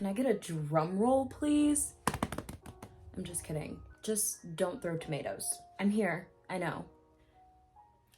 Can I get a drum roll, please? I'm just kidding. Just don't throw tomatoes. I'm here, I know.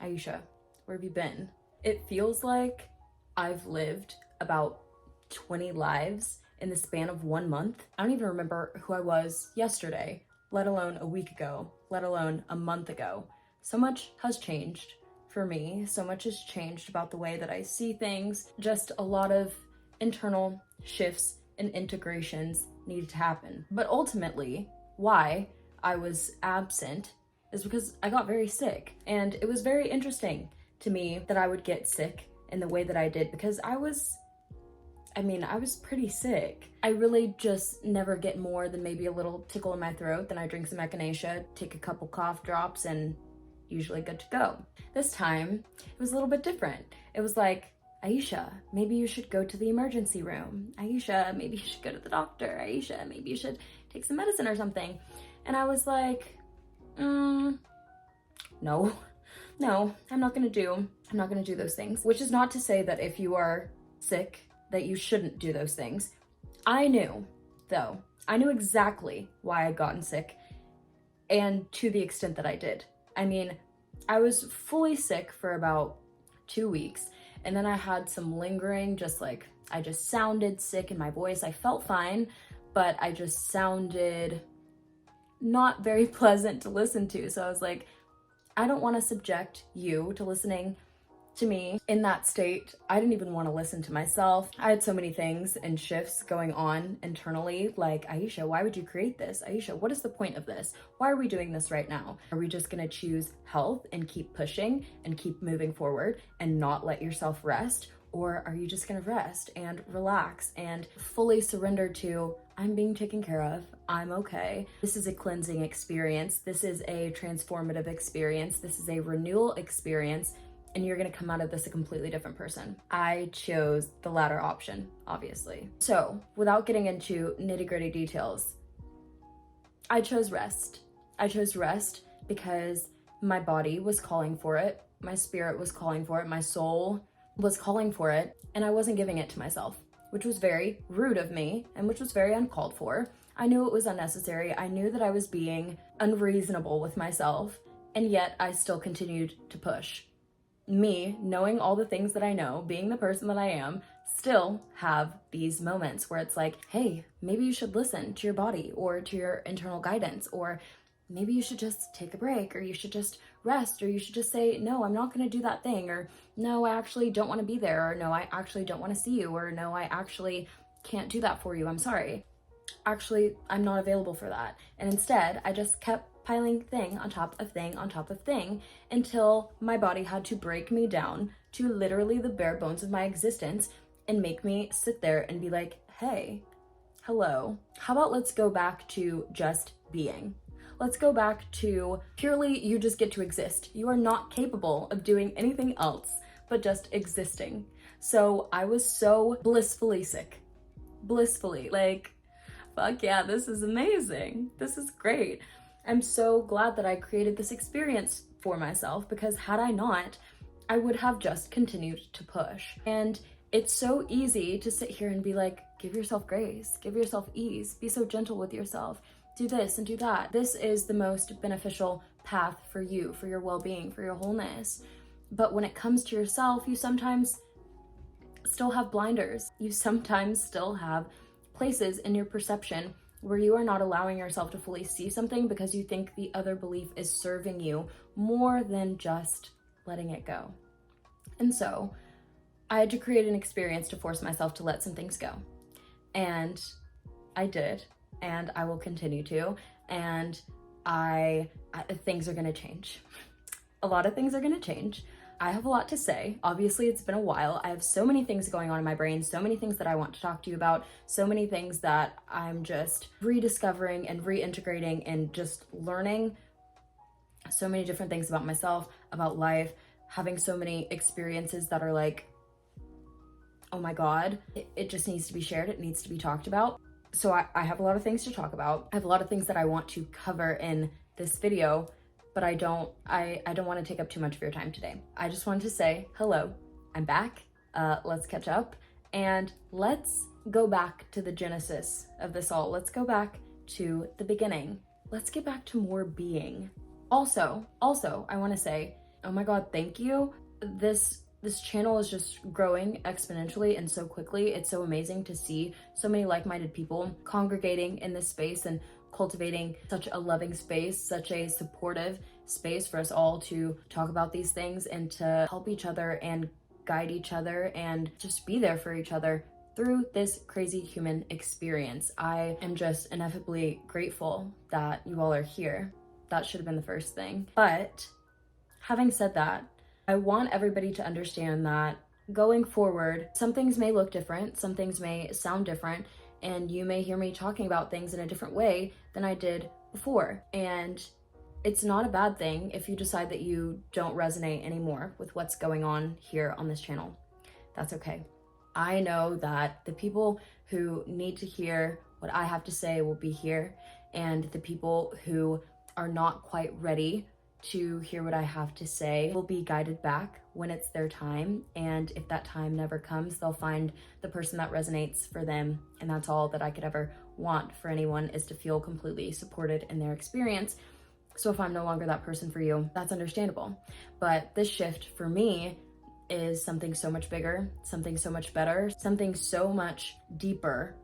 Aisha, where have you been? It feels like I've lived about 20 lives in the span of 1 month. I don't even remember who I was yesterday, let alone a week ago, let alone a month ago. So much has changed for me. So much has changed about the way that I see things. Just a lot of internal shifts and integrations needed to happen. But ultimately, why I was absent is because I got very sick. And it was very interesting to me that I would get sick in the way that I did, because I was pretty sick. I really just never get more than maybe a little tickle in my throat. Then I drink some echinacea, take a couple cough drops, and usually good to go. This time, it was a little bit different. It was like, Aisha, maybe you should go to the emergency room. Aisha, maybe you should go to the doctor. Aisha, maybe you should take some medicine or something. And I was like, no, I'm not gonna do those things. Which is not to say that if you are sick, that you shouldn't do those things. I knew exactly why I'd gotten sick, and to the extent that I did. I mean, I was fully sick for about 2 weeks, and then I had some lingering, I just sounded sick in my voice. I felt fine, but I just sounded not very pleasant to listen to. So I was like, I don't want to subject you to listening to me in that state. I didn't even want to listen to myself. I had so many things and shifts going on internally, like, Aisha, why would you create this? Aisha, what is the point of this? Why are we doing this right now? Are we just gonna choose health and keep pushing and keep moving forward and not let yourself rest? Or are you just gonna rest and relax and fully surrender to, I'm being taken care of, I'm okay. This is a cleansing experience. This is a transformative experience. This is a renewal experience. And you're gonna come out of this a completely different person. I chose the latter option, obviously. So, without getting into nitty-gritty details, I chose rest. I chose rest because my body was calling for it, my spirit was calling for it, my soul was calling for it, and I wasn't giving it to myself, which was very rude of me and which was very uncalled for. I knew it was unnecessary. I knew that I was being unreasonable with myself, and yet I still continued to push. Me, knowing all the things that I know, being the person that I am, still have these moments where it's like, hey, maybe you should listen to your body or to your internal guidance, or maybe you should just take a break, or you should just rest, or you should just say, no, I'm not gonna do that thing, or no, I actually don't wanna be there, or no, I actually don't wanna see you, or no, I actually can't do that for you, I'm sorry. Actually, I'm not available for that. And instead, I just kept piling thing on top of thing on top of thing until my body had to break me down to literally the bare bones of my existence and make me sit there and be like, hey, hello, how about let's go back to just being. Let's go back to purely you just get to exist. You are not capable of doing anything else but just existing. So I was so blissfully sick. Blissfully, like, fuck yeah, this is amazing. This is great. I'm so glad that I created this experience for myself, because had I not, I would have just continued to push. And it's so easy to sit here and be like, give yourself grace, give yourself ease, be so gentle with yourself, do this and do that. This is the most beneficial path for you, for your well-being, for your wholeness. But when it comes to yourself, you sometimes still have blinders. You sometimes still have places in your perception where you are not allowing yourself to fully see something because you think the other belief is serving you more than just letting it go. And so I had to create an experience to force myself to let some things go. And I did, and I will continue to, and things are gonna change. A lot of things are gonna change. I have a lot to say. Obviously, it's been a while. I have so many things going on in my brain, so many things that I want to talk to you about, so many things that I'm just rediscovering and reintegrating and just learning so many different things about myself, about life, having so many experiences that are like, oh my God, it just needs to be shared. It needs to be talked about. So I have a lot of things to talk about. I have a lot of things that I want to cover in this video, but I don't want to take up too much of your time today. I just wanted to say hello, I'm back, let's catch up, And let's go back to the genesis of this all. Let's go back to the beginning. Let's get back to more being. Also, I want to say, oh my God, thank you. This channel is just growing exponentially and so quickly. It's so amazing to see so many like-minded people congregating in this space and cultivating such a loving space, such a supportive space for us all to talk about these things and to help each other and guide each other and just be there for each other through this crazy human experience. I am just ineffably grateful that you all are here. That should have been the first thing. But having said that, I want everybody to understand that going forward, some things may look different, some things may sound different, and you may hear me talking about things in a different way than I did before. And it's not a bad thing if you decide that you don't resonate anymore with what's going on here on this channel. That's okay. I know that the people who need to hear what I have to say will be here, and the people who are not quite ready to hear what I have to say will be guided back when it's their time. And if that time never comes, they'll find the person that resonates for them. And that's all that I could ever want for anyone, is to feel completely supported in their experience. So if I'm no longer that person for you, that's understandable. But this shift for me is something so much bigger, something so much better, something so much deeper,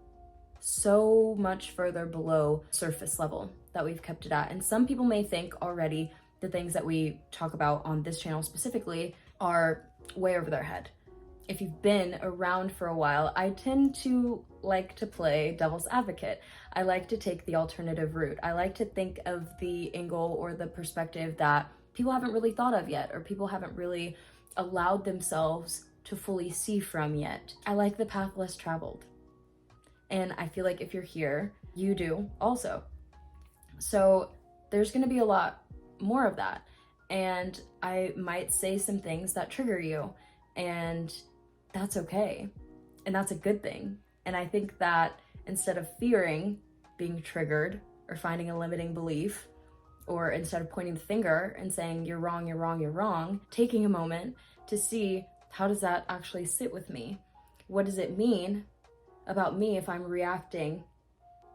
so much further below surface level that we've kept it at. And some people may think already the things that we talk about on this channel specifically are way over their head. If you've been around for a while, I tend to like to play devil's advocate. I like to take the alternative route. I like to think of the angle or the perspective that people haven't really thought of yet, or people haven't really allowed themselves to fully see from yet. I like the path less traveled. And I feel like if you're here, you do also. So there's gonna be a lot more of that. And I might say some things that trigger you, and that's okay. And that's a good thing. And I think that instead of fearing being triggered or finding a limiting belief, or instead of pointing the finger and saying, you're wrong, you're wrong, you're wrong, taking a moment to see, how does that actually sit with me? What does it mean about me if I'm reacting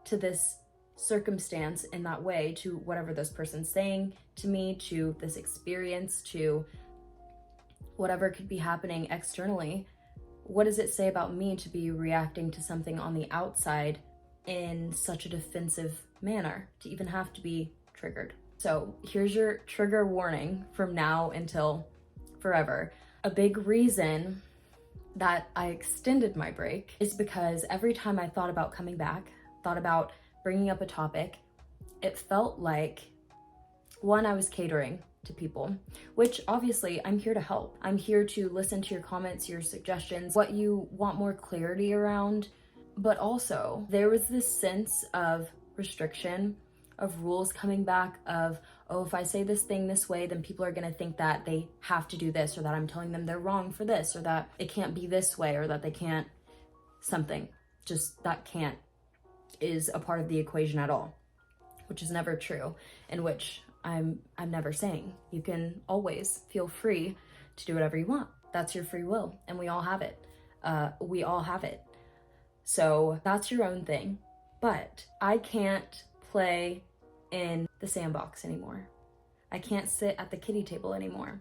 to this circumstance in that way, to whatever this person's saying to me, to this experience, to whatever could be happening externally? What does it say about me to be reacting to something on the outside in such a defensive manner, to even have to be triggered? So here's your trigger warning from now until forever. A big reason that I extended my break is because every time I thought about coming back, thought about bringing up a topic, it felt like, one, I was catering to people, which obviously I'm here to help. I'm here to listen to your comments, your suggestions, what you want more clarity around. But also there was this sense of restriction, of rules coming back, of, oh, if I say this thing this way, then people are gonna think that they have to do this, or that I'm telling them they're wrong for this, or that it can't be this way, or that they can't something. Just that can't is a part of the equation at all, which is never true, in which I'm never saying. You can always feel free to do whatever you want. That's your free will, and we all have it. We all have it. So that's your own thing. But I can't play in the sandbox anymore. I can't sit at the kiddie table anymore.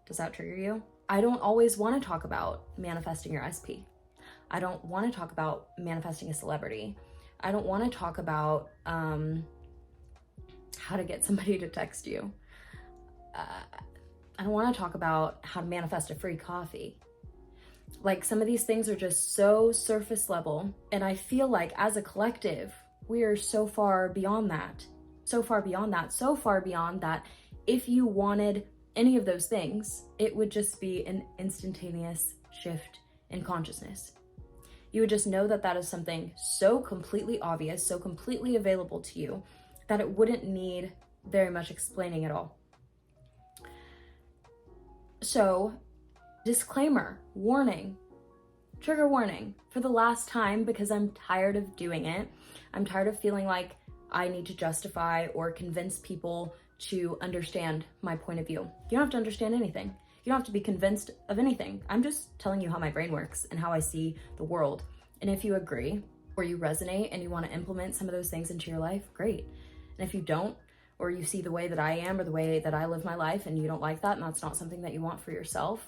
Does that trigger you? I don't always want to talk about manifesting your SP. I don't want to talk about manifesting a celebrity. I don't want to talk about how to get somebody to text you. I don't want to talk about how to manifest a free coffee. Like, some of these things are just so surface level, and I feel like as a collective, we are so far beyond that. So far beyond that if you wanted any of those things, it would just be an instantaneous shift in consciousness. You would just know that that is something so completely obvious, so completely available to you, that it wouldn't need very much explaining at all. So, disclaimer, warning, trigger warning for the last time, because I'm tired of doing it. I'm tired of feeling like I need to justify or convince people to understand my point of view. You don't have to understand anything. You don't have to be convinced of anything. I'm just telling you how my brain works and how I see the world. And if you agree or you resonate and you want to implement some of those things into your life, great. And if you don't, or you see the way that I am or the way that I live my life and you don't like that and that's not something that you want for yourself,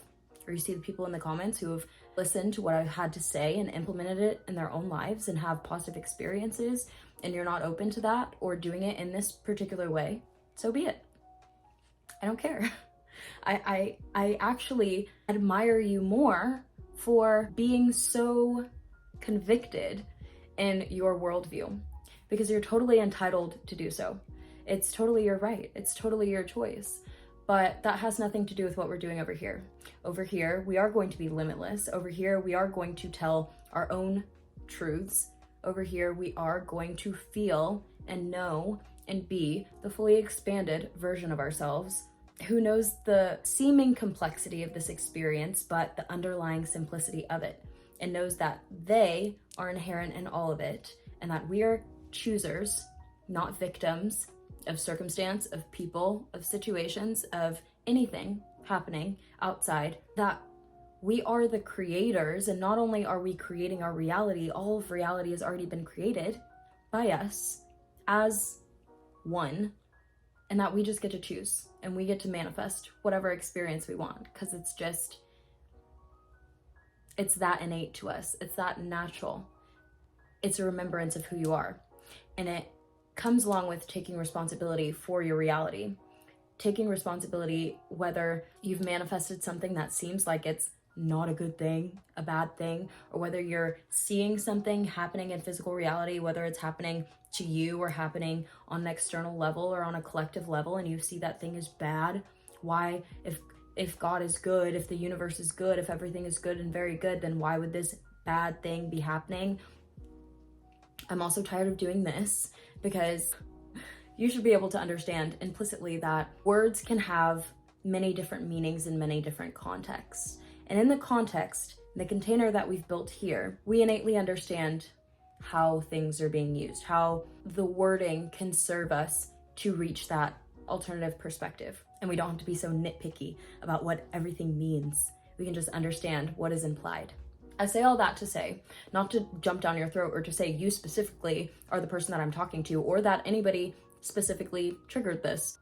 or you see the people in the comments who have listened to what I've had to say and implemented it in their own lives and have positive experiences, and you're not open to that or doing it in this particular way, so be it. I don't care. I actually admire you more for being so convicted in your worldview, because you're totally entitled to do so. It's totally your right. It's totally your choice. But that has nothing to do with what we're doing over here. Over here, we are going to be limitless. Over here, we are going to tell our own truths. Over here, we are going to feel and know and be the fully expanded version of ourselves who knows the seeming complexity of this experience, but the underlying simplicity of it, and knows that they are inherent in all of it, and that we are choosers, not victims of circumstance, of people, of situations, of anything happening outside, that we are the creators. And not only are we creating our reality, all of reality has already been created by us as one, and that we just get to choose and we get to manifest whatever experience we want, because it's that innate to us. It's that natural. It's a remembrance of who you are. And it comes along with taking responsibility for your reality. Taking responsibility, whether you've manifested something that seems like it's not a good thing, a bad thing, or whether you're seeing something happening in physical reality, whether it's happening to you or happening on an external level or on a collective level, and you see that thing is bad. Why, if God is good, if the universe is good, if everything is good and very good, then why would this bad thing be happening? I'm also tired of doing this, because you should be able to understand implicitly that words can have many different meanings in many different contexts. And in the context, in the container that we've built here, we innately understand how things are being used, how the wording can serve us to reach that alternative perspective. And we don't have to be so nitpicky about what everything means. We can just understand what is implied. I say all that to say, not to jump down your throat or to say you specifically are the person that I'm talking to, or that anybody specifically triggered this.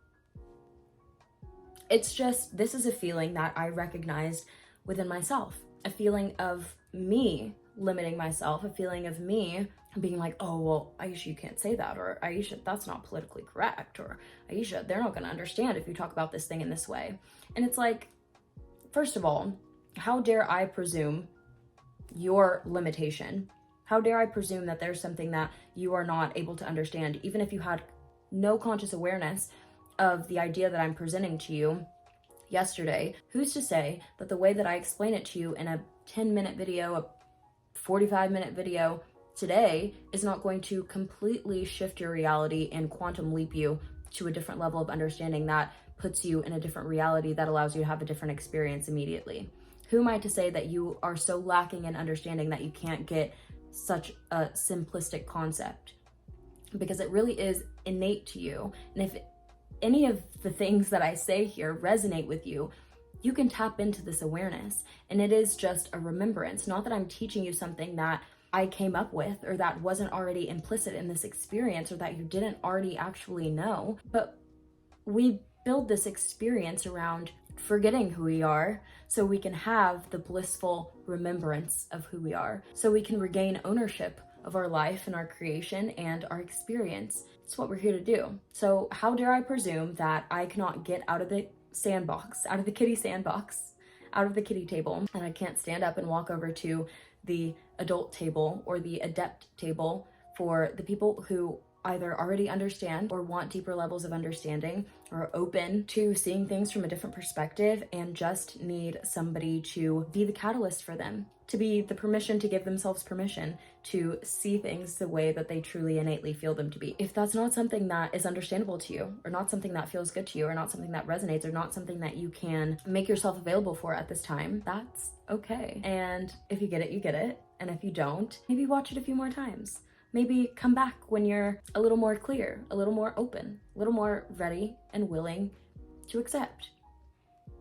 It's just, this is a feeling that I recognized within myself, a feeling of me limiting myself, a feeling of me being like, oh, well, Aisha, you can't say that, or Aisha, that's not politically correct, or Aisha, they're not going to understand if you talk about this thing in this way. And it's like, first of all, how dare I presume your limitation? How dare I presume that there's something that you are not able to understand, even if you had no conscious awareness of the idea that I'm presenting to you yesterday? Who's to say that the way that I explain it to you in a 10-minute video, a 45-minute video today is not going to completely shift your reality and quantum leap you to a different level of understanding that puts you in a different reality that allows you to have a different experience immediately? Who am I to say that you are so lacking in understanding that you can't get such a simplistic concept? Because it really is innate to you. And if any of the things that I say here resonate with you, you can tap into this awareness. And it is just a remembrance. Not that I'm teaching you something that I came up with or that wasn't already implicit in this experience or that you didn't already actually know, but we build this experience around forgetting who we are so we can have the blissful remembrance of who we are, so we can regain ownership of our life and our creation and our experience. It's what we're here to do. So how dare I presume that I cannot get out of the sandbox, out of the kitty sandbox, out of the kitty table, and I can't stand up and walk over to the adult table or the adept table for the people who either already understand or want deeper levels of understanding, or open to seeing things from a different perspective and just need somebody to be the catalyst for them, to be the permission to give themselves permission to see things the way that they truly innately feel them to be. If that's not something that is understandable to you, or not something that feels good to you, or not something that resonates, or not something that you can make yourself available for at this time, that's okay. And if you get it, you get it. And if you don't, maybe watch it a few more times. Maybe come back when you're a little more clear, a little more open, a little more ready and willing to accept.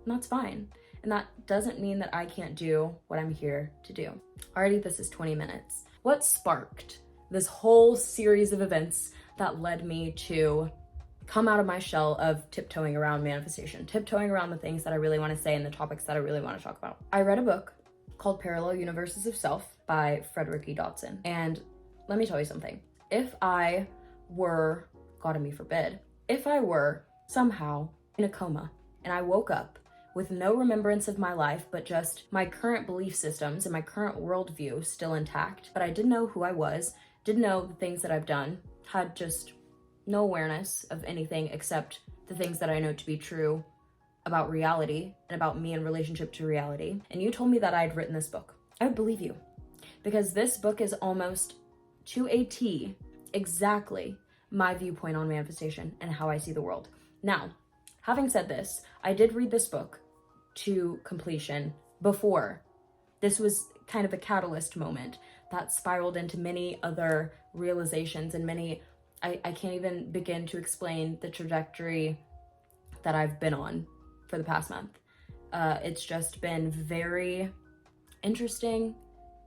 And that's fine. And that doesn't mean that I can't do what I'm here to do. Already, this is 20 minutes. What sparked this whole series of events that led me to come out of my shell of tiptoeing around manifestation, tiptoeing around the things that I really want to say and the topics that I really want to talk about? I read a book called Parallel Universes of Self by Frederick E. Dodson. And let me tell you something. If I were, God me forbid, if I were somehow in a coma and I woke up with no remembrance of my life, but just my current belief systems and my current worldview still intact, but I didn't know who I was, didn't know the things that I've done, had just no awareness of anything except the things that I know to be true about reality and about me in relationship to reality, and you told me that I'd written this book, I would believe you. Because this book is almost to a T exactly my viewpoint on manifestation and how I see the world. Now, having said this, I did read this book to completion before. This was kind of a catalyst moment that spiraled into many other realizations and many, I can't even begin to explain the trajectory that I've been on for the past month. It's just been very interesting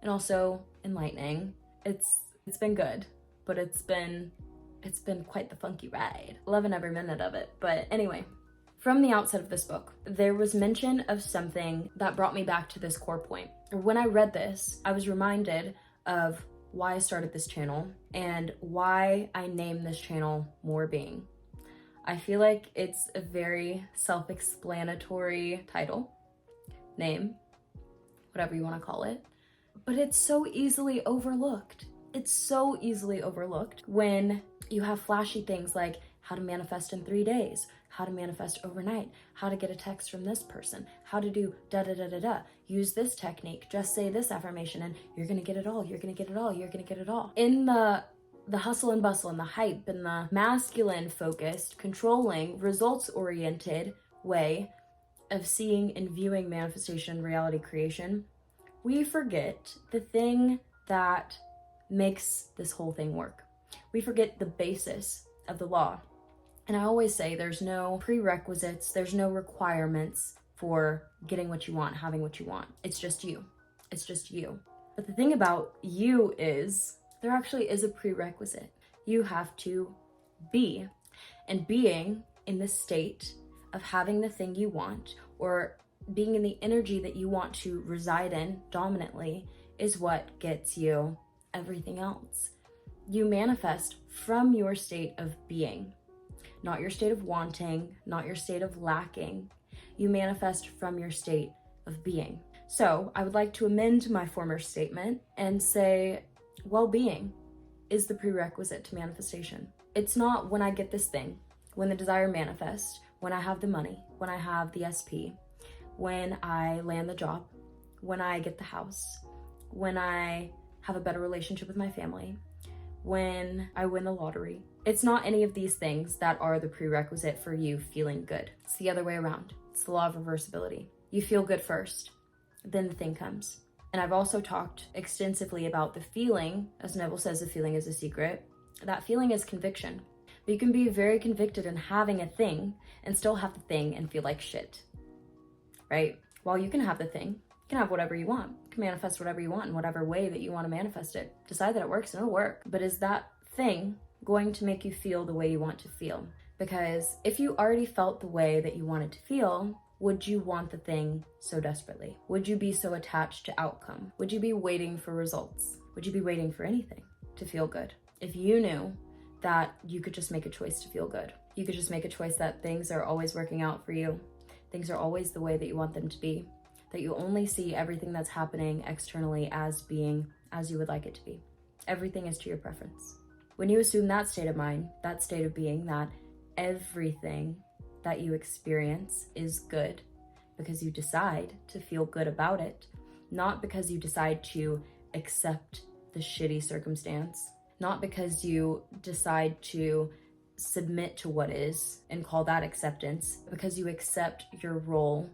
and also enlightening. It's been good, but it's been quite the funky ride. Loving every minute of it. But anyway, from the outset of this book, there was mention of something that brought me back to this core point. When I read this, I was reminded of why I started this channel and why I named this channel More Being. I feel like it's a very self-explanatory title, name, whatever you want to call it, but it's so easily overlooked. It's so easily overlooked when you have flashy things like how to manifest in 3 days, how to manifest overnight, how to get a text from this person, how to do da-da-da-da-da, use this technique, just say this affirmation and you're gonna get it all, you're gonna get it all, you're gonna get it all. In the hustle and bustle and the hype and the masculine focused, controlling, results oriented way of seeing and viewing manifestation, reality creation, we forget the thing that makes this whole thing work. We forget the basis of the law. And I always say there's no prerequisites, there's no requirements for getting what you want, having what you want. It's just you. It's just you. But the thing about you is there actually is a prerequisite. You have to be. And being in the state of having the thing you want or being in the energy that you want to reside in dominantly is what gets you everything else. You manifest from your state of being, not your state of wanting, not your state of lacking. You manifest from your state of being. So I would like to amend my former statement and say well-being is the prerequisite to manifestation. It's not when I get this thing, when the desire manifests, when I have the money, when I have the SP, when I land the job, when I get the house, when I have a better relationship with my family, when I win the lottery. It's not any of these things that are the prerequisite for you feeling good. It's the other way around. It's the law of reversibility. You feel good first, then the thing comes. And I've also talked extensively about the feeling. As Neville says, the feeling is a secret. That feeling is conviction. But you can be very convicted in having a thing and still have the thing and feel like shit, right? While you can have the thing, you can have whatever you want. You can manifest whatever you want in whatever way that you want to manifest it. Decide that it works and it'll work. But is that thing going to make you feel the way you want to feel? Because if you already felt the way that you wanted to feel, would you want the thing so desperately? Would you be so attached to outcome? Would you be waiting for results? Would you be waiting for anything to feel good? If you knew that you could just make a choice to feel good, you could just make a choice that things are always working out for you, things are always the way that you want them to be, that you only see everything that's happening externally as being as you would like it to be. Everything is to your preference. When you assume that state of mind, that state of being, that everything that you experience is good because you decide to feel good about it, not because you decide to accept the shitty circumstance, not because you decide to submit to what is and call that acceptance, because you accept your role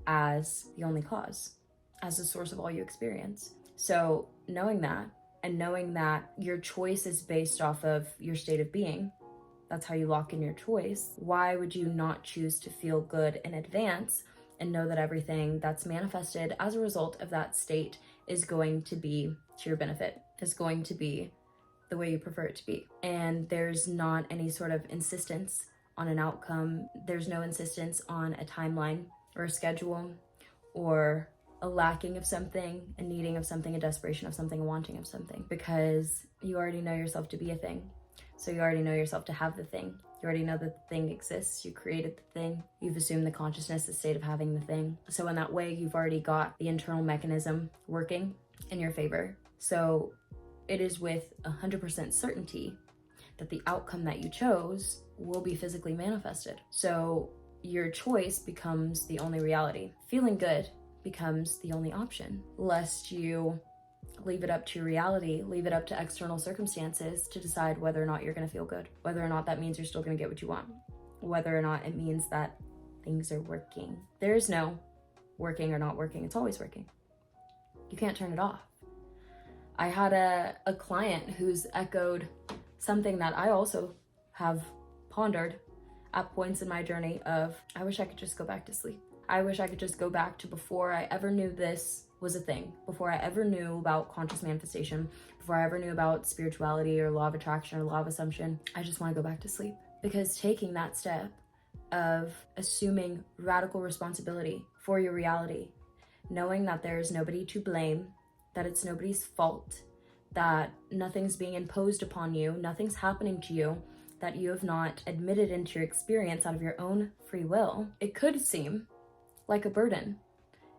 as the only cause, as the source of all you experience. So knowing that, and knowing that your choice is based off of your state of being, that's how you lock in your choice. Why would you not choose to feel good in advance and know that everything that's manifested as a result of that state is going to be to your benefit, is going to be the way you prefer it to be. And there's not any sort of insistence on an outcome. There's no insistence on a timeline or a schedule or a lacking of something, a needing of something, a desperation of something, a wanting of something, because you already know yourself to be a thing. So you already know yourself to have the thing. You already know that the thing exists. You created the thing. You've assumed the consciousness, the state of having the thing. So in that way, you've already got the internal mechanism working in your favor. So it is with 100% certainty that the outcome that you chose will be physically manifested. So your choice becomes the only reality. Feeling good becomes the only option, lest you leave it up to your reality, leave it up to external circumstances to decide whether or not you're going to feel good, whether or not that means you're still going to get what you want, whether or not it means that things are working. There's no working or not working. It's always working. You can't turn it off. I had a client who's echoed something that I also have pondered at points in my journey of, I wish I could just go back to sleep. I wish I could just go back to before I ever knew this was a thing, before I ever knew about conscious manifestation, before I ever knew about spirituality or law of attraction or law of assumption. I just want to go back to sleep. Because taking that step of assuming radical responsibility for your reality, knowing that there is nobody to blame, that it's nobody's fault, that nothing's being imposed upon you, nothing's happening to you that you have not admitted into your experience out of your own free will, it could seem like a burden.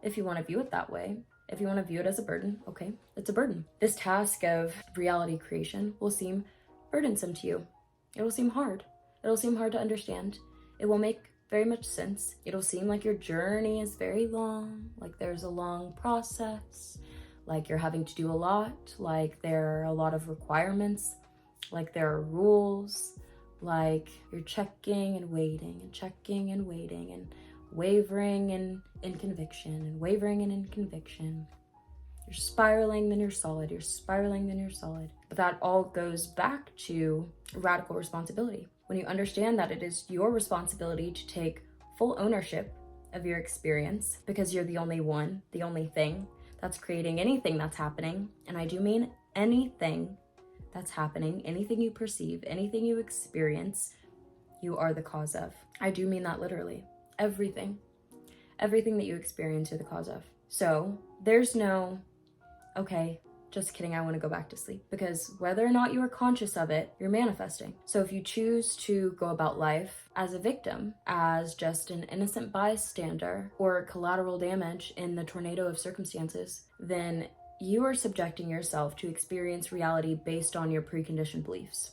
If you want to view it that way, if you want to view it as a burden, okay, it's a burden. This task of reality creation will seem burdensome to you. It will seem hard. It'll seem hard to understand. It will make very much sense. It'll seem like your journey is very long, like there's a long process, like you're having to do a lot, like there are a lot of requirements, like there are rules, like you're checking and waiting and checking and waiting and wavering in conviction and wavering in conviction. You're spiraling, then you're solid. You're spiraling, then you're solid. But that all goes back to radical responsibility. When you understand that it is your responsibility to take full ownership of your experience, because you're the only one, the only thing that's creating anything that's happening. And I do mean anything that's happening, anything you perceive, anything you experience, you are the cause of. I do mean that literally. Everything that you experience, you're the cause of. So there's no, okay, just kidding, I want to go back to sleep. Because whether or not you are conscious of it, you're manifesting. So if you choose to go about life as a victim, as just an innocent bystander or collateral damage in the tornado of circumstances, then you are subjecting yourself to experience reality based on your preconditioned beliefs,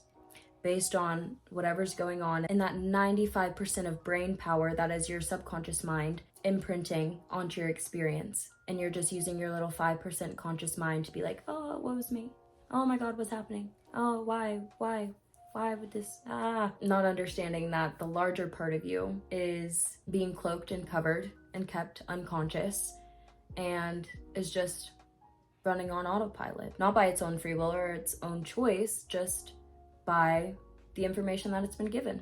based on whatever's going on in that 95% of brain power that is your subconscious mind imprinting onto your experience. And you're just using your little 5% conscious mind to be like, oh, what was me? Oh my God, what's happening? Oh, why would this, not understanding that the larger part of you is being cloaked and covered and kept unconscious and is just running on autopilot, not by its own free will or its own choice, just by the information that it's been given.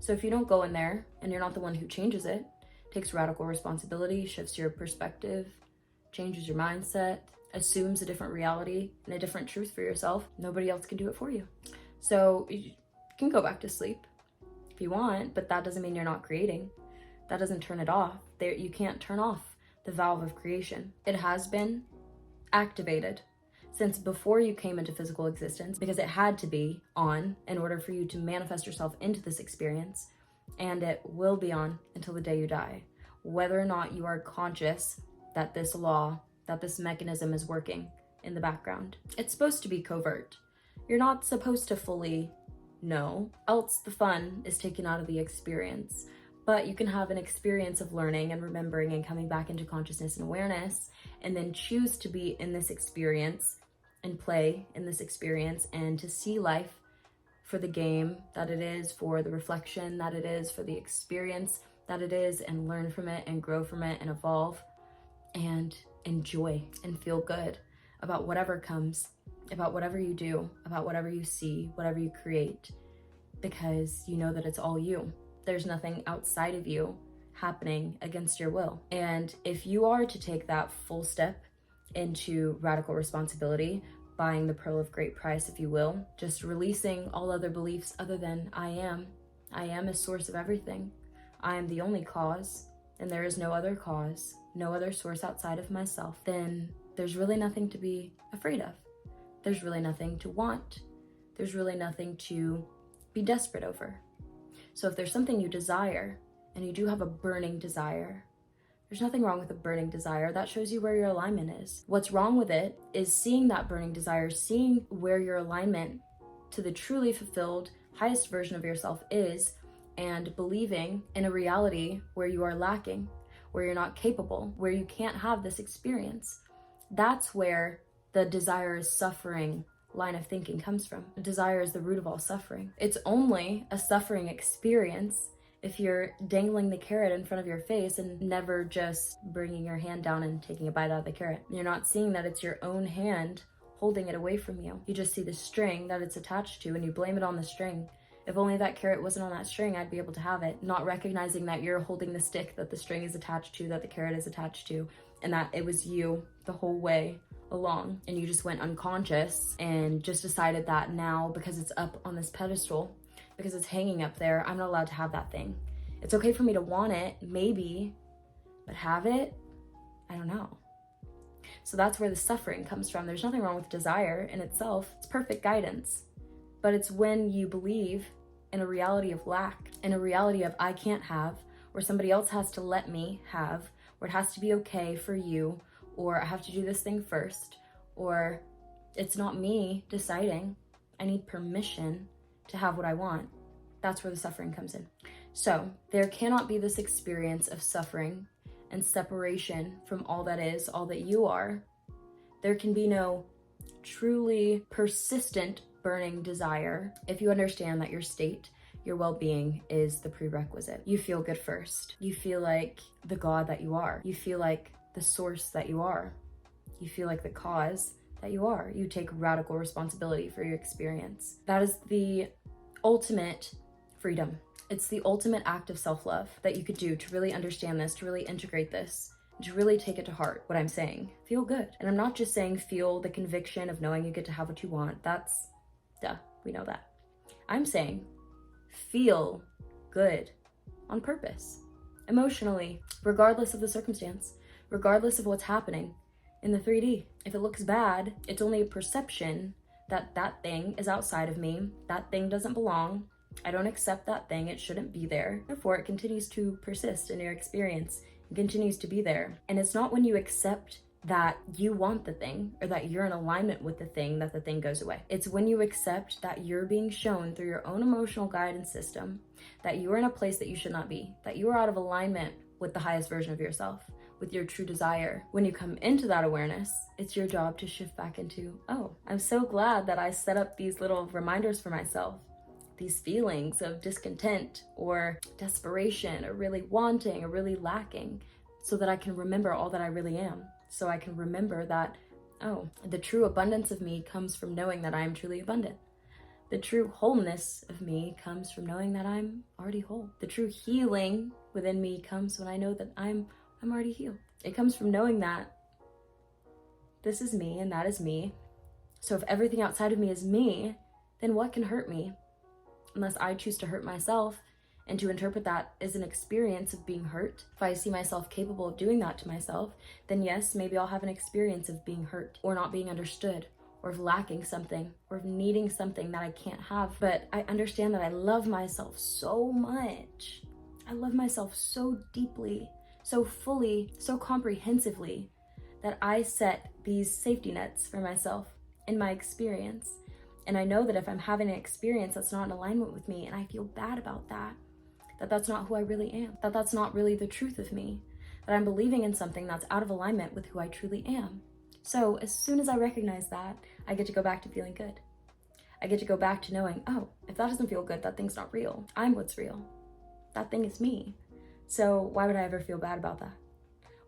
So if you don't go in there and you're not the one who changes it, takes radical responsibility, shifts your perspective, changes your mindset, assumes a different reality and a different truth for yourself, nobody else can do it for you. So you can go back to sleep if you want, but that doesn't mean you're not creating. That doesn't turn it off. There, you can't turn off the valve of creation. It has been activated since before you came into physical existence, because it had to be on in order for you to manifest yourself into this experience, and it will be on until the day you die, whether or not you are conscious that this law, that this mechanism is working in the background. It's supposed to be covert. You're not supposed to fully know, else the fun is taken out of the experience. But you can have an experience of learning and remembering and coming back into consciousness and awareness, and then choose to be in this experience and play in this experience and to see life for the game that it is, for the reflection that it is, for the experience that it is, and learn from it and grow from it and evolve and enjoy and feel good about whatever comes, about whatever you do, about whatever you see, whatever you create, because you know that it's all you. There's nothing outside of you happening against your will. And if you are to take that full step into radical responsibility, buying the pearl of great price, if you will, just releasing all other beliefs other than I am a source of everything. I am the only cause, and there is no other cause, no other source outside of myself, then there's really nothing to be afraid of. There's really nothing to want. There's really nothing to be desperate over. So if there's something you desire, and you do have a burning desire, there's nothing wrong with a burning desire. That shows you where your alignment is. What's wrong with it is seeing that burning desire, seeing where your alignment to the truly fulfilled, highest version of yourself is, and believing in a reality where you are lacking, where you're not capable, where you can't have this experience. That's where the desire is suffering line of thinking comes from. Desire is the root of all suffering. It's only a suffering experience if you're dangling the carrot in front of your face and never just bringing your hand down and taking a bite out of the carrot. You're not seeing that it's your own hand holding it away from you. You just see the string that it's attached to and you blame it on the string. If only that carrot wasn't on that string, I'd be able to have it. Not recognizing that you're holding the stick that the string is attached to, that the carrot is attached to, and that it was you the whole way along. And you just went unconscious and just decided that now, because it's up on this pedestal, because it's hanging up there, I'm not allowed to have that thing. It's okay for me to want it, maybe, but have it? I don't know. So that's where the suffering comes from. There's nothing wrong with desire in itself. It's perfect guidance. But it's when you believe in a reality of lack, in a reality of I can't have, or somebody else has to let me have, or it has to be okay for you, or I have to do this thing first, or it's not me deciding. I need permission to have what I want. That's where the suffering comes in. So there cannot be this experience of suffering and separation from all that is, all that you are. There can be no truly persistent burning desire if you understand that your state, your well-being is the prerequisite. You feel good first. You feel like the God that you are. You feel like the source that you are. You feel like the cause that you are. You take radical responsibility for your experience. That is the ultimate freedom. It's the ultimate act of self-love that you could do to really understand this, to really integrate this, to really take it to heart. What I'm saying, feel good. And I'm not just saying feel the conviction of knowing you get to have what you want. That's duh, we know that. I'm saying feel good on purpose, emotionally, regardless of the circumstance, regardless of what's happening in the 3D. If it looks bad, it's only a perception that that thing is outside of me. That thing doesn't belong. I don't accept that thing. It shouldn't be there. Therefore, it continues to persist in your experience. It continues to be there. And it's not when you accept that you want the thing or that you're in alignment with the thing that the thing goes away. It's when you accept that you're being shown through your own emotional guidance system that you are in a place that you should not be, that you are out of alignment with the highest version of yourself, with your true desire. When you come into that awareness, it's your job to shift back into, oh, I'm so glad that I set up these little reminders for myself, these feelings of discontent or desperation or really wanting or really lacking, so that I can remember all that I really am. So I can remember that, oh, the true abundance of me comes from knowing that I am truly abundant. The true wholeness of me comes from knowing that I'm already whole. The true healing within me comes when I know that I'm already healed. It comes from knowing that this is me and that is me. So if everything outside of me is me, then what can hurt me? Unless I choose to hurt myself and to interpret that as an experience of being hurt. If I see myself capable of doing that to myself, then yes, maybe I'll have an experience of being hurt or not being understood or of lacking something or of needing something that I can't have. But I understand that I love myself so much. I love myself so deeply, so fully, so comprehensively that I set these safety nets for myself in my experience. And I know that if I'm having an experience that's not in alignment with me and I feel bad about that, that's not who I really am, that's not really the truth of me, that I'm believing in something that's out of alignment with who I truly am. So as soon as I recognize that, I get to go back to feeling good. I get to go back to knowing, oh, if that doesn't feel good, that thing's not real. I'm what's real. That thing is me. So why would I ever feel bad about that?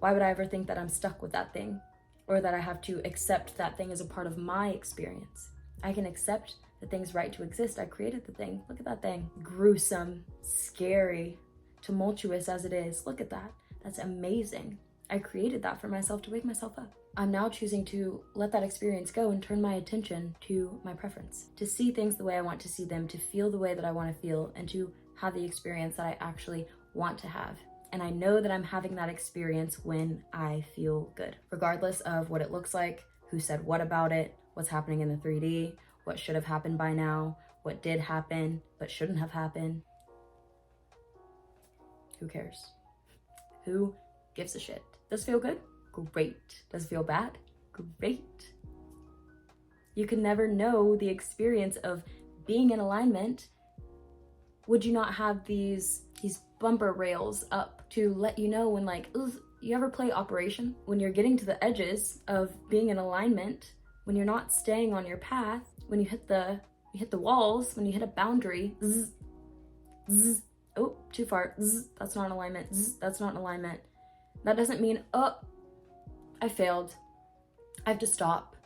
Why would I ever think that I'm stuck with that thing or that I have to accept that thing as a part of my experience? I can accept the thing's right to exist. I created the thing. Look at that thing. Gruesome, scary, tumultuous as it is, look at that. That's amazing. I created that for myself to wake myself up. I'm now choosing to let that experience go and turn my attention to my preference, to see things the way I want to see them, to feel the way that I want to feel, and to have the experience that I actually want to have. And I know that I'm having that experience when I feel good, regardless of what it looks like, who said what about it, what's happening in the 3D, what should have happened by now, what did happen but shouldn't have happened. Who cares? Who gives a shit? Does it feel good? Great. Does it feel bad? Great. You can never know the experience of being in alignment. Would you not have these bumper rails up to let you know when, like, you ever play Operation? When you're getting to the edges of being in alignment, when you're not staying on your path, when you hit the walls, when you hit a boundary, zzz, zzz, oh, too far, zzz, that's not in alignment, zzz, that's not in alignment. That doesn't mean, oh, I failed, I have to stop.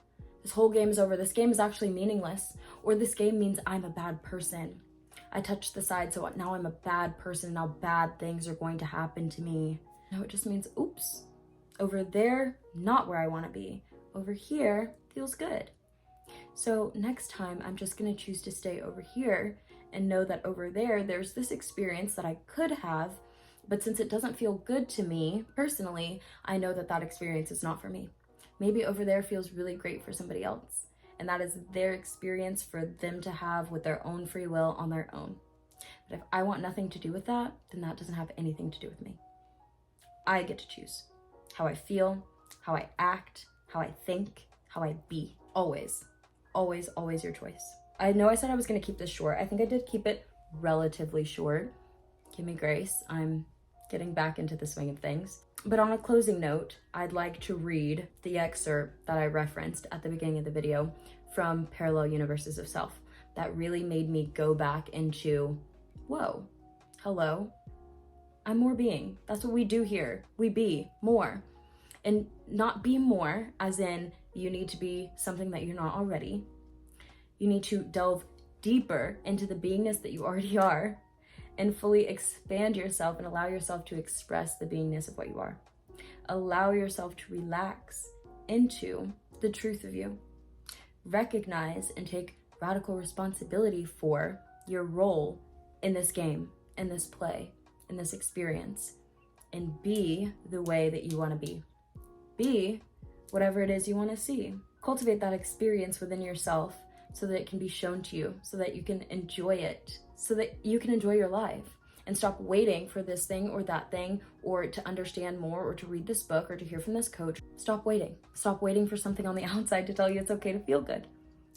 This whole game is over. This game is actually meaningless. Or this game means I'm a bad person. I touched the side, so now I'm a bad person. Now bad things are going to happen to me. No, it just means, oops, over there, not where I want to be. Over here feels good. So next time, I'm just going to choose to stay over here and know that over there, there's this experience that I could have, but since it doesn't feel good to me personally, I know that that experience is not for me. Maybe over there feels really great for somebody else, and that is their experience for them to have with their own free will on their own. But if I want nothing to do with that, then that doesn't have anything to do with me. I get to choose how I feel, how I act, how I think, how I be. Always, always, always your choice. I know I said I was going to keep this short. I think I did keep it relatively short. Give me grace. I'm getting back into the swing of things. But on a closing note, I'd like to read the excerpt that I referenced at the beginning of the video from Parallel Universes of Self. That really made me go back into, whoa, hello, I'm more being. That's what we do here. We be more. And not be more as in you need to be something that you're not already. You need to delve deeper into the beingness that you already are and fully expand yourself and allow yourself to express the beingness of what you are. Allow yourself to relax into the truth of you. Recognize and take radical responsibility for your role in this game, in this play, in this experience, and be the way that you want to be. Be whatever it is you want to see. Cultivate that experience within yourself so that it can be shown to you, so that you can enjoy it, so that you can enjoy your life and stop waiting for this thing or that thing, or to understand more, or to read this book, or to hear from this coach. Stop waiting. Stop waiting for something on the outside to tell you it's okay to feel good.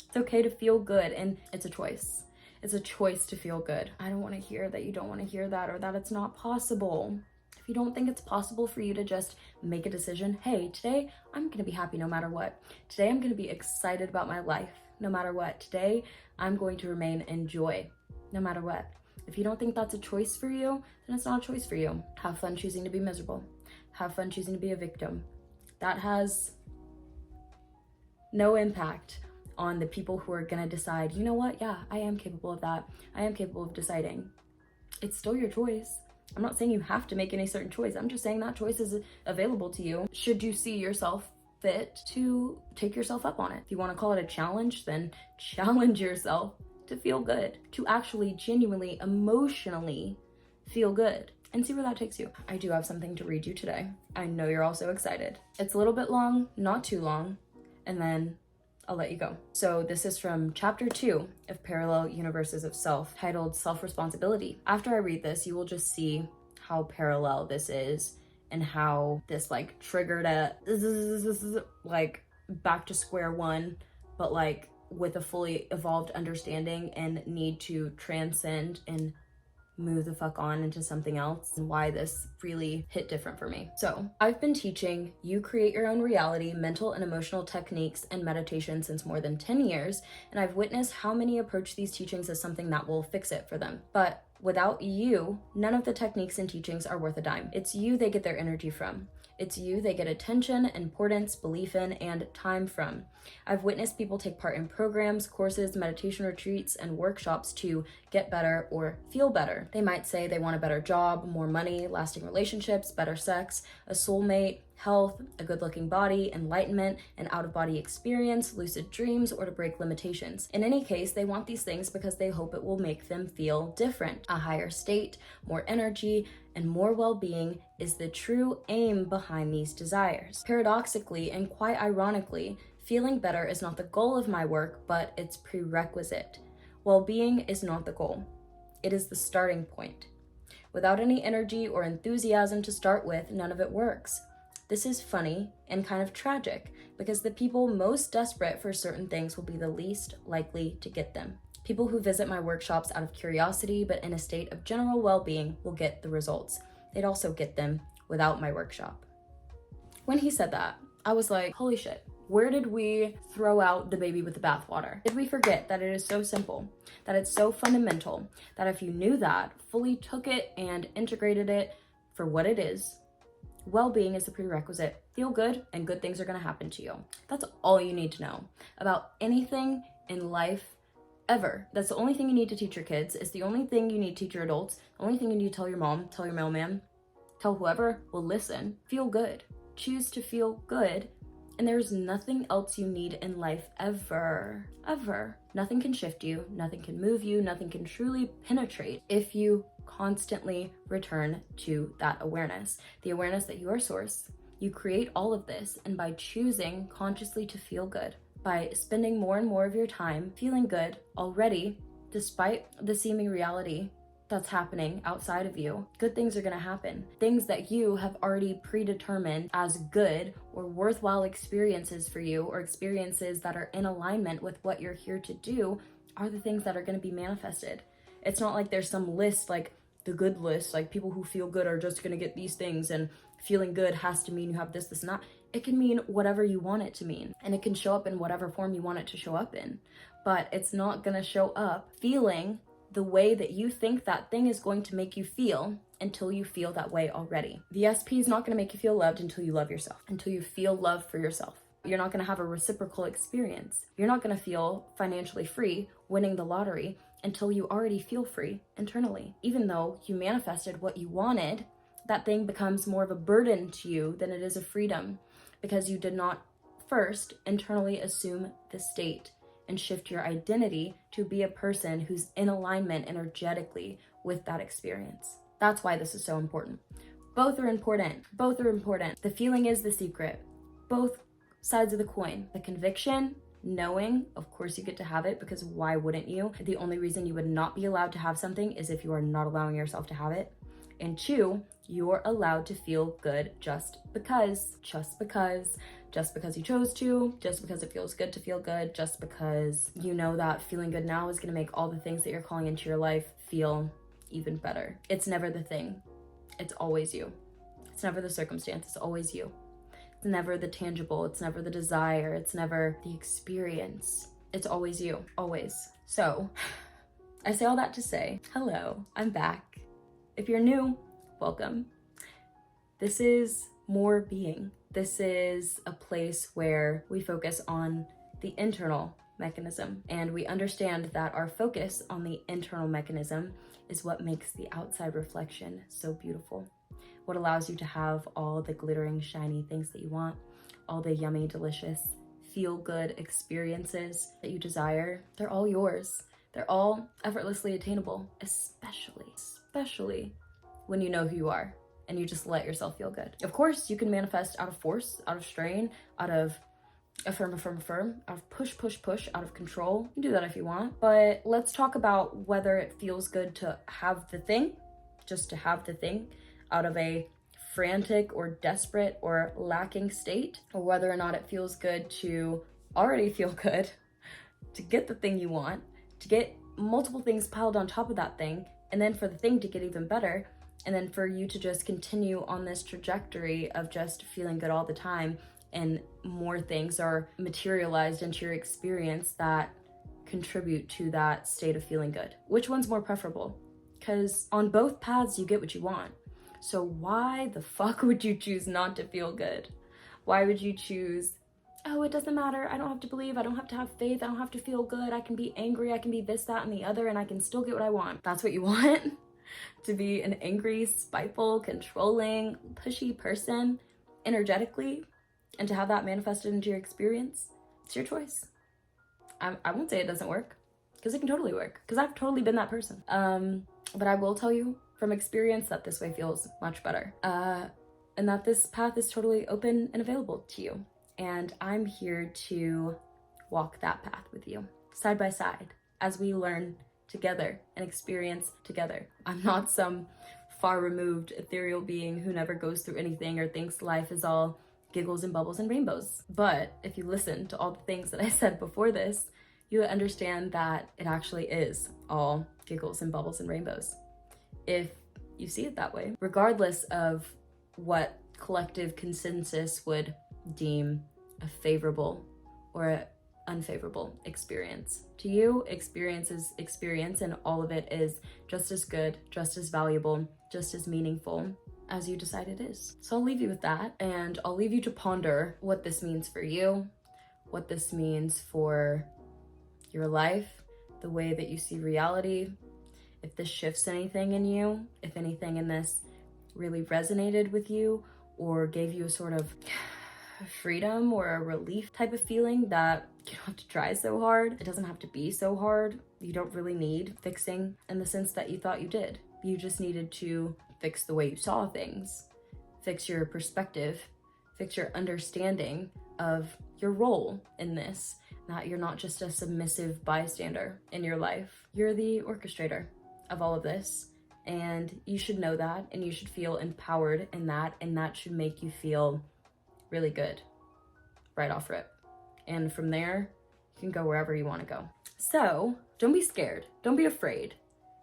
It's okay to feel good, and it's a choice. It's a choice to feel good. I don't want to hear that you don't want to hear that, or that it's not possible. If you don't think it's possible for you to just make a decision, hey, today I'm going to be happy no matter what. Today I'm going to be excited about my life no matter what. Today I'm going to remain in joy no matter what. If you don't think that's a choice for you, then it's not a choice for you. Have fun choosing to be miserable. Have fun choosing to be a victim. That has no impact on the people who are going to decide, you know what? Yeah, I am capable of that. I am capable of deciding. It's still your choice. I'm not saying you have to make any certain choice. I'm just saying that choice is available to you. Should you see yourself fit to take yourself up on it? If you want to call it a challenge, then challenge yourself to feel good, to actually genuinely, emotionally feel good, and see where that takes you. I do have something to read you today. I know you're all so excited. It's a little bit long, not too long, and then I'll let you go. So this is from chapter 2 of Parallel Universes of Self, titled Self-Responsibility. After I read this, you will just see how parallel this is and how this like triggered a like back to square one, but like with a fully evolved understanding and need to transcend and move the fuck on into something else, and why this really hit different for me. So I've been teaching You Create Your Own Reality mental and emotional techniques and meditation since more than 10 years, and I've witnessed how many approach these teachings as something that will fix it for them. But without you, none of the techniques and teachings are worth a dime. It's you they get their energy from. It's you they get attention, importance, belief in, and time from. I've witnessed people take part in programs, courses, meditation retreats, and workshops to get better or feel better. They might say they want a better job, more money, lasting relationships, better sex, a soulmate, health, a good-looking body, enlightenment, an out-of-body experience, lucid dreams, or to break limitations. In any case, they want these things because they hope it will make them feel different. A higher state, more energy, and more well-being is the true aim behind these desires. Paradoxically and quite ironically, feeling better is not the goal of my work, but its prerequisite. Well-being is not the goal. It is the starting point. Without any energy or enthusiasm to start with, none of it works. This is funny and kind of tragic because the people most desperate for certain things will be the least likely to get them. People who visit my workshops out of curiosity but in a state of general well-being will get the results. They'd also get them without my workshop. When he said that, I was like, holy shit, where did we throw out the baby with the bathwater? Did we forget that it is so simple, that it's so fundamental, that if you knew that, fully took it and integrated it for what it is, well-being is the prerequisite. Feel good and good things are gonna happen to you. That's all you need to know about anything in life ever. That's the only thing you need to teach your kids. It's the only thing you need to teach your adults. The only thing you need to tell your mom, tell your mailman, tell whoever will listen. Feel good. Choose to feel good. And there's nothing else you need in life ever. Ever. Nothing can shift you. Nothing can move you. Nothing can truly penetrate if you constantly return to that awareness. The awareness that you are source. You create all of this, and by choosing consciously to feel good, by spending more and more of your time feeling good already, despite the seeming reality that's happening outside of you, good things are gonna happen. Things that you have already predetermined as good or worthwhile experiences for you, or experiences that are in alignment with what you're here to do, are the things that are gonna be manifested. It's not like there's some list, like the good list, like people who feel good are just gonna get these things, and feeling good has to mean you have this, this, and that. It can mean whatever you want it to mean, and it can show up in whatever form you want it to show up in, but it's not gonna show up feeling the way that you think that thing is going to make you feel until you feel that way already. The SP is not gonna make you feel loved until you love yourself, until you feel love for yourself. You're not gonna have a reciprocal experience. You're not gonna feel financially free winning the lottery until you already feel free internally. Even though you manifested what you wanted, that thing becomes more of a burden to you than it is a freedom, because you did not first internally assume the state and shift your identity to be a person who's in alignment energetically with that experience. That's why this is so important. Both are important. Both are important. The feeling is the secret. Both sides of the coin. The conviction, knowing, of course you get to have it, because why wouldn't you? The only reason you would not be allowed to have something is if you are not allowing yourself to have it. And two, you're allowed to feel good just because you chose to, just because it feels good to feel good, just because you know that feeling good now is gonna make all the things that you're calling into your life feel even better. It's never the thing, it's always you. It's never the circumstance, it's always you. It's never the tangible, it's never the desire, it's never the experience. It's always you, always. So, I say all that to say, hello, I'm back. If you're new, welcome. This is more being. This is a place where we focus on the internal mechanism, and we understand that our focus on the internal mechanism is what makes the outside reflection so beautiful. What allows you to have all the glittering, shiny things that you want, all the yummy, delicious, feel-good experiences that you desire. They're all yours. They're all effortlessly attainable, especially when you know who you are and you just let yourself feel good. Of course, you can manifest out of force, out of strain, out of affirm, out of push, out of control. You can do that if you want, but let's talk about whether it feels good to have the thing, just to have the thing, out of a frantic or desperate or lacking state, or whether or not it feels good to already feel good, to get the thing you want, to get multiple things piled on top of that thing, and then for the thing to get even better, and then for you to just continue on this trajectory of just feeling good all the time, and more things are materialized into your experience that contribute to that state of feeling good. Which one's more preferable? Because on both paths you get what you want. So why the fuck would you choose not to feel good? Why would you choose, oh, it doesn't matter, I don't have to believe, I don't have to have faith, I don't have to feel good, I can be angry, I can be this, that, and the other, and I can still get what I want? That's what you want? To be an angry, spiteful, controlling, pushy person energetically, and to have that manifested into your experience? It's your choice. I won't say it doesn't work, because it can totally work, because I've totally been that person. But I will tell you from experience that this way feels much better, and that this path is totally open and available to you. And I'm here to walk that path with you, side by side, as we learn together and experience together. I'm not some far removed ethereal being who never goes through anything or thinks life is all giggles and bubbles and rainbows. But if you listen to all the things that I said before this, you understand that it actually is all giggles and bubbles and rainbows, if you see it that way, regardless of what collective consensus would deem a favorable or an unfavorable experience. To you, experience is experience, and all of it is just as good, just as valuable, just as meaningful as you decide it is. So I'll leave you with that, and I'll leave you to ponder what this means for you, what this means for your life, the way that you see reality, if this shifts anything in you, if anything in this really resonated with you or gave you a sort of freedom or a relief type of feeling that you don't have to try so hard. It doesn't have to be so hard. You don't really need fixing in the sense that you thought you did. You just needed to fix the way you saw things, fix your perspective, fix your understanding of your role in this, that you're not just a submissive bystander in your life. You're the orchestrator of all of this, and you should know that, and you should feel empowered in that, and that should make you feel really good right off rip. And from there, you can go wherever you want to go. So don't be scared. Don't be afraid.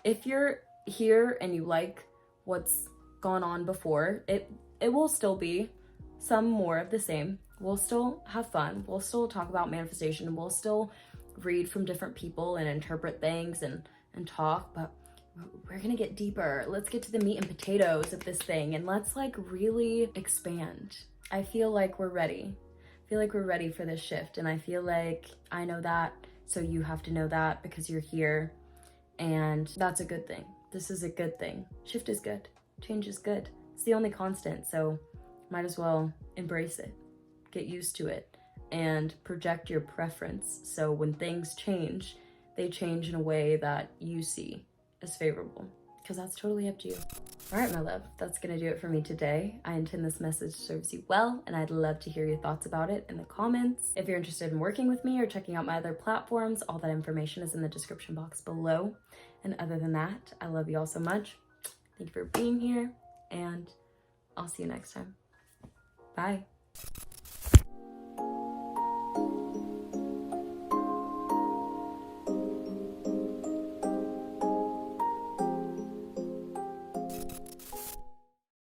If you're here and you like what's gone on before, it will still be some more of the same. We'll still have fun. We'll still talk about manifestation. We'll still read from different people and interpret things and talk, but we're gonna get deeper. Let's get to the meat and potatoes of this thing, and let's like really expand. I feel like we're ready. I feel like we're ready for this shift, and I feel like I know that, so you have to know that because you're here, and that's a good thing. This is a good thing. Shift is good. Change is good. It's the only constant, so might as well embrace it. Get used to it and project your preference, so when things change, they change in a way that you see as favorable, because that's totally up to you. All right, my love, that's gonna do it for me today. I intend this message serves you well, and I'd love to hear your thoughts about it in the comments. If you're interested in working with me or checking out my other platforms, all that information is in the description box below. And other than that, I love you all so much. Thank you for being here, and I'll see you next time. Bye.